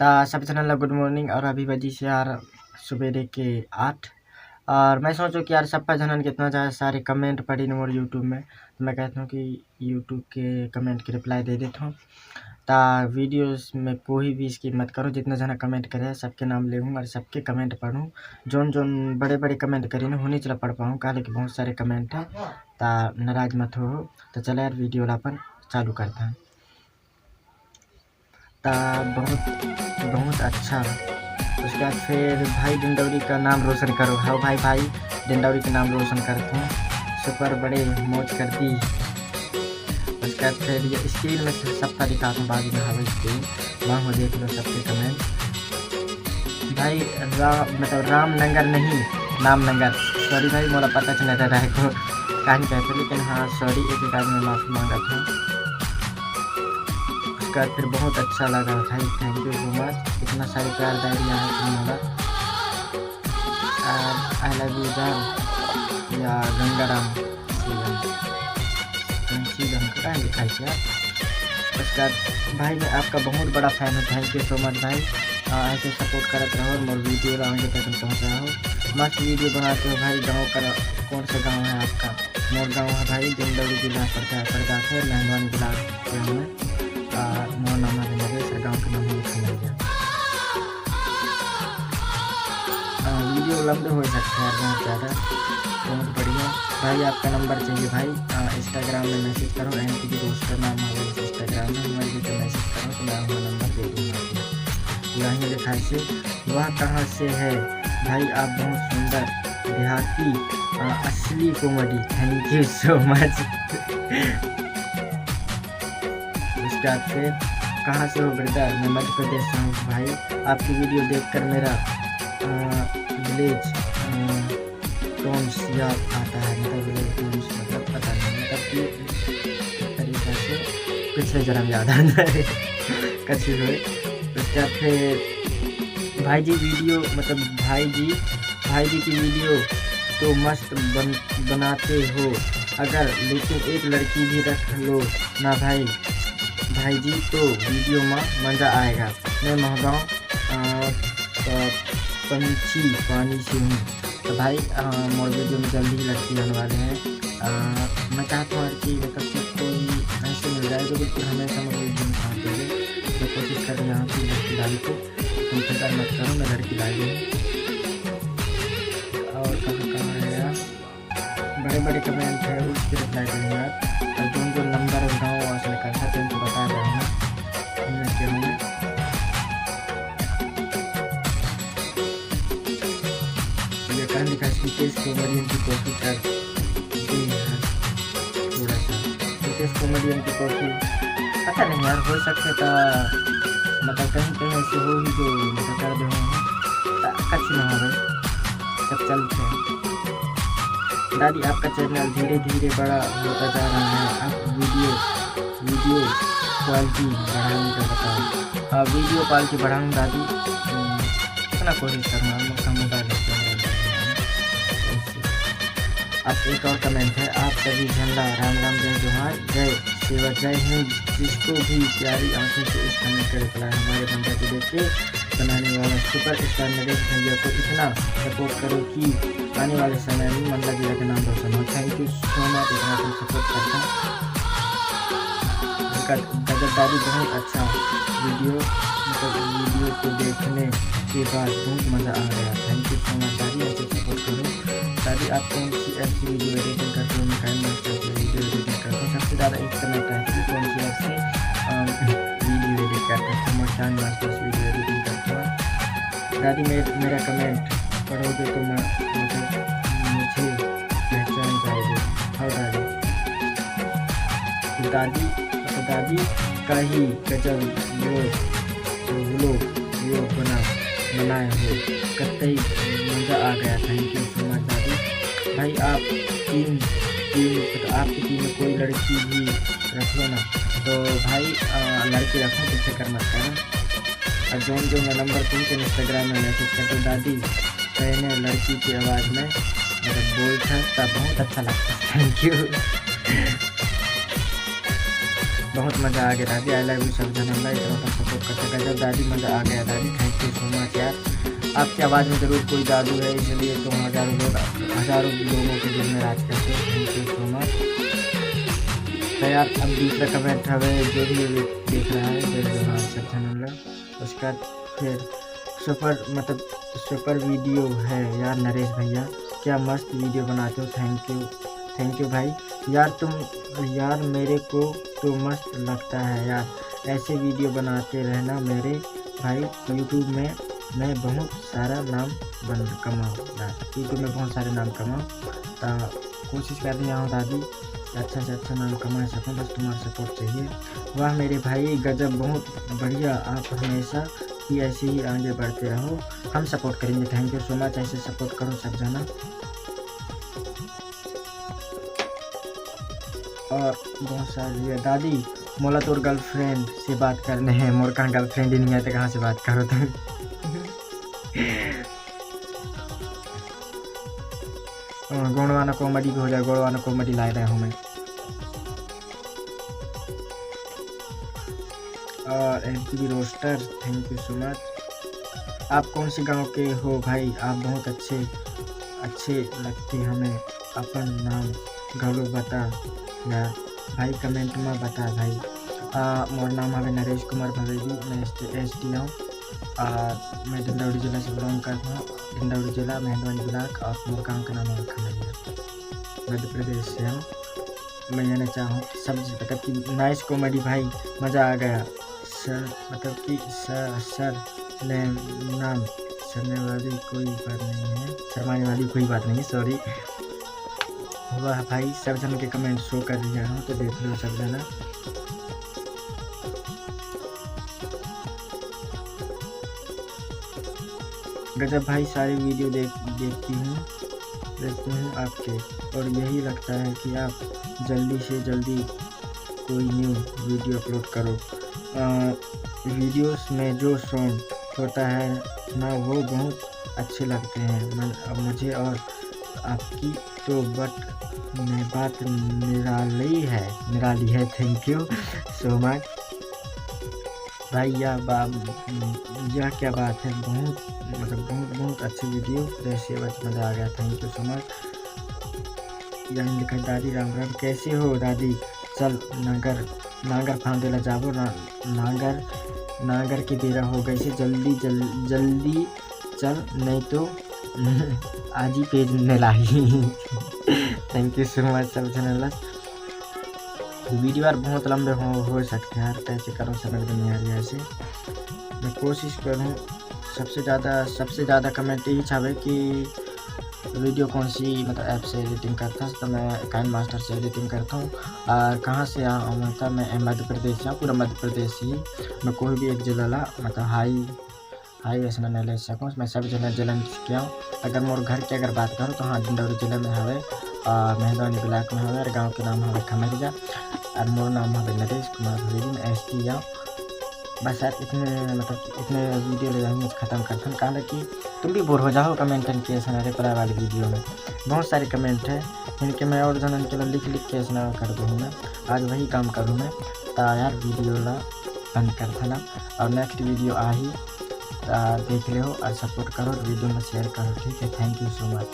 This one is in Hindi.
सभी चैनल गुड मॉर्निंग और अभी बजी से यार सवेरे के 8 और मैं सोचूं कि यार सबका जनन कितना ज़्यादा सारे कमेंट पढ़ी मोर यूट्यूब में, तो मैं कहता हूँ कि यूट्यूब के कमेंट की रिप्लाई दे देता हूँ। वीडियोस में कोई भी इसकी मत करो, जितना जना कमेंट करे सबके नाम ले और सबके कमेंट पढ़ूँ। जोन जोन बड़े बड़े कमेंट करी ना होनी चला पढ़ पाऊँ, कहा कि बहुत सारे कमेंट है नाराज मत हो। तो चलो यार वीडियो अपन चालू करते हैं। बहुत अच्छा। उसके बाद फिर भाई डिंडौरी का नाम रोशन करो। हाँ भाई डिंडौरी का नाम रोशन करते हैं, सुपर बड़े मौज कर दी। उसके बाद फिर ये स्टील में सबका दिखाता हूँ बाद में। हवा स्टील वहाँ हो देख लो सबके कमेंट। भाई मतलब रामनगर नहीं नामनगर, सॉरी भाई मोला पता चला था राय को कहीं कहते, लेकिन हाँ सॉरी एक आदमी माफ़ी मांगा था। उसका फिर बहुत अच्छा लगा भाई, थैंक यू सो मच, इतना सारे प्यार डायरिया है तुम्हारा। आई लव यू जान या गंगाराम लिखा है। उसका भाई मैं आपका बहुत बड़ा फैन हूँ, थैंक यू सो मच भाई। ऐसे सपोर्ट करते रहो और वीडियो आगे तक पहुँच रहा हो, मस्त वीडियो बनाते हो भाई। गाँव का कौन सा गाँव है आपका? मोर गाँव है भाई, डिंडौरी जिला पड़ता है फिर मेहमान जिला के हमें मोर नामा सर गाँव का नाम लिखा गया। वीडियो लंबे हो सकते हैं बहुत ज़्यादा, बहुत बढ़िया भाई। आपका नंबर चाहिए भाई, इंस्टाग्राम में मैसेज करो, एंटी की दोस्त नाम है इंस्टाग्राम में, हमारे तो मैसेज करो तो मैं वहाँ नंबर दे दूँगा। यहाँ लिखा से वह कहाँ से है भाई? आप बहुत सुंदर देहाती असली comedy, thank you so much. उसके बाद फिर कहाँ से हो ब्रदर? मैं मध्य प्रदेश से हूँ भाई। आपकी वीडियो देखकर मेरा विलेज टोन्स याद आता है, मतलब विलेज टोन्स मतलब पता नहीं, मतलब कि तरीक़ा से पिछले जन्म याद आता है कच्ची हुए। उसके फिर भाई जी वीडियो मतलब भाई जी की वीडियो तो मस्त बनाते हो अगर, लेकिन एक लड़की भी रख लो ना भाई जी तो वीडियो में मज़ा आएगा। मैं महगाँव पंछी पानी से हूँ, तो भाई मोर वीडियो में जल्दी ही लड़की आने वाले हैं। मैं चाहता हूँ कि मतलब कि कोई ऐसे मिल जाए जो बिल्कुल हमेशा मेरे वीडियो में साथ दे, तो कोशिश कर यहाँ की लड़की डाली को इंतजार मत करो, मैं लड़की लाई हूँ। और कहाँ है यार बड़े बड़े कमेंट है उसकी रिप्लाई करूँगा यार। और जो नंबर और गाँव वहाँ से निकलता है तो बता रहे हैं रितेश कॉमेडियन की कॉपी कर दी है थोड़ा सा। रितेश कॉमेडियन की कॉपी पता नहीं यार, हो सकते था मतलब कहीं ऐसे हो ही जो मतलब कर दे कच्ची ना हो गए, सब चलते हैं। दादी आपका चैनल धीरे धीरे बड़ा होता जा रहा है, आप वीडियो क्वालिटी बढ़ाने का बताओ। हाँ वीडियो क्वालिटी बढ़ाऊँ दादी, इतना कोशिश करूँगा। आपका मोबाइल अब एक और कमेंट है, आप सभी झंडा राम राम जय जोहार जय सेवा जय हिंद। जिसको भी प्यारी आंखों से इस कमेंट का रिप्लाई हमारे बंदा को देख के बनाने वाला सुपर स्टार नरेश भैया को इतना सपोर्ट करो कि आने वाले समय में मंडला जिला का नाम रोशन हो। थैंक यू सो मच, इतना तुम सपोर्ट करता हूँ। दादी बहुत अच्छा वीडियो, मतलब वीडियो को देखने के बाद बहुत मज़ा आ गया। थैंक यू सो मच दादी, ऐसे सपोर्ट करो। दादी आप कौन सी ऐप से वीडियो एडिटिंग करते हो? मैं मास्टर से वीडियो एडिटिंग करता हूँ। सबसे ज़्यादा एक कमेंट है कि कौन सी ऐप से वीडियो एडिट करते हैं? मैं मास्टर से वीडियो एडिटिंग करता हूँ। दादी मेरा कमेंट पढ़ोगे तो मैं मुझे पहचान जाओगे। हाँ दादी का ही गजब व्लॉग बनाए हो, कतई मज़ा आ गया। थैंक यू सो मच दादी। भाई आपकी टीम में कोई लड़की भी रख लो ना, तो भाई लड़की रखो तो फिक्र मत करना। और जो मैं नंबर 3 के इंस्टाग्राम में मैसेज कर दो दादी, कहने लड़की की आवाज़ में मतलब बोल था तब बहुत अच्छा लगता है। Thank you. बहुत मज़ा आ गया दादी। आई लव यू सब जनम भाई, इतना सपोर्ट करते गजब दादी, मज़ा आ गया दादी। थैंक यू सो मच यार। आपकी आवाज़ में ज़रूर कोई जादू है, इसलिए तुम हज़ारों लोगों के दिल में राज करते हो। Thank you so much. तो यार अब दूसरा कमेंट हमें जो भी देख रहा है जय जोहार सब जनम। उसका फिर सुपर वीडियो है यार नरेश भैया, क्या मस्त वीडियो बनाते हो। थैंक यू भाई। यार मेरे को तो मस्त लगता है यार, ऐसे वीडियो बनाते रहना मेरे भाई। यूट्यूब में मैं बहुत सारा नाम कमाऊँ यार, यूट्यूब में बहुत सारे नाम कमाऊँ। तो कोशिश कर रही हूँ दादी, अच्छा से अच्छा नाम कमा सकूँ, बस तुम्हारा सपोर्ट चाहिए। वाह मेरे भाई गजब, बहुत बढ़िया, आप हमेशा ही ऐसे ही आगे बढ़ते रहो, हम सपोर्ट करेंगे। थैंक यू सो मच, ऐसे सपोर्ट करो सब जना। और बहुत सारी दादी मोला तोर गर्लफ्रेंड से बात करने हैं, मोर कहाँ गर्लफ्रेंड ही नहीं है तो कहाँ से बात करो तुम। गोड़वाना कॉमेडी भी हो जाए, गोड़वाना कॉमेडी ला रहा हूँ मैं। और MTV roster thank you so much. आप कौन से गांव के हो भाई, आप बहुत अच्छे लगते हमें, अपन नाम घरो बता यार भाई, कमेंट में बता भाई। मोर नाम है नरेश कुमार भवेली, मैं ST हूँ और मैं डिंडौरी जिला से बिलोंग करता हूँ। डिंडौरी जिला मेहंदवानी ब्लॉक, और मोर गाँव का नाम है खमैया, मध्य प्रदेश से हूँ। मैं कहना चाहूँ सब मतलब कि नाइस कॉमेडी भाई, मज़ा आ गया सर। मतलब कि सर ने नाम शर्माने वाली कोई बात नहीं है, शर्माने वाली कोई बात नहीं है, सॉरी। वाह भाई सब जन के कमेंट शो कर दिया हूँ, तो देख लो सब जना। गजब भाई, सारी वीडियो देखती हूँ आपके, और यही लगता है कि आप जल्दी से जल्दी कोई न्यू वीडियो अपलोड करो। वीडियोस में जो साउंड होता है ना वो बहुत अच्छे लगते हैं मुझे, और आपकी तो बात निराली है। थैंक यू सो मच भाई। यह क्या बात है, बहुत अच्छी वीडियो, जैसे मज़ा आ गया। Thank you so much. यहाँ लिखा दादी राम राम, कैसे हो दादी, चल नागर फांदेला जाबो ना, नागर के बेरा हो गई से, जल्दी चल नहीं तो आज ही पेज ने लाई। थैंक यू सो मच सब चैनल। वीडियो यार बहुत लंबे हो सकते हैं यार, कैसे करो समझ में नहीं आ रही है। ऐसे मैं कोशिश करूँ, सबसे ज़्यादा कमेंट यही छावे कि वीडियो कौन सी मतलब ऐप से एडिटिंग करता है, तो मैं काइनमास्टर से एडिटिंग करता हूँ। और कहाँ से आऊँ, मतलब मैं मध्य प्रदेश से, पूरा मध्य प्रदेश ही, मैं कोई भी एक जिला ला मतलब हाई वैसे नहीं ले सकूँ, मैं सब जिला में सीखे हूँ। अगर मोर घर की अगर बात करूँ तो हाँ डिंडौरी जिले में हवे, और मेहंदवानी ब्लॉक में हवे, और गाँव के नाम हवे खमैया, और मोर नाम हवे नरेश कुमार भवेली, मैं ST हूँ। बस यार इतने वीडियो ले जाएंगे ख़त्म करते हैं, कहा कि तुम भी बोर हो जाओ कमेंट के ऐसा रिप्लाई वाली वीडियो में बहुत सारे कमेंट है, इनके मैं और जनन के लिख के ऐसा कर दूँ मैं, आज वही काम करूँ मैं। तो यार वीडियो ला बंद कर देना, और नेक्स्ट वीडियो आ ही देख ले हो, और सपोर्ट करो, वीडियो में शेयर करो, ठीक है। Thank you so much.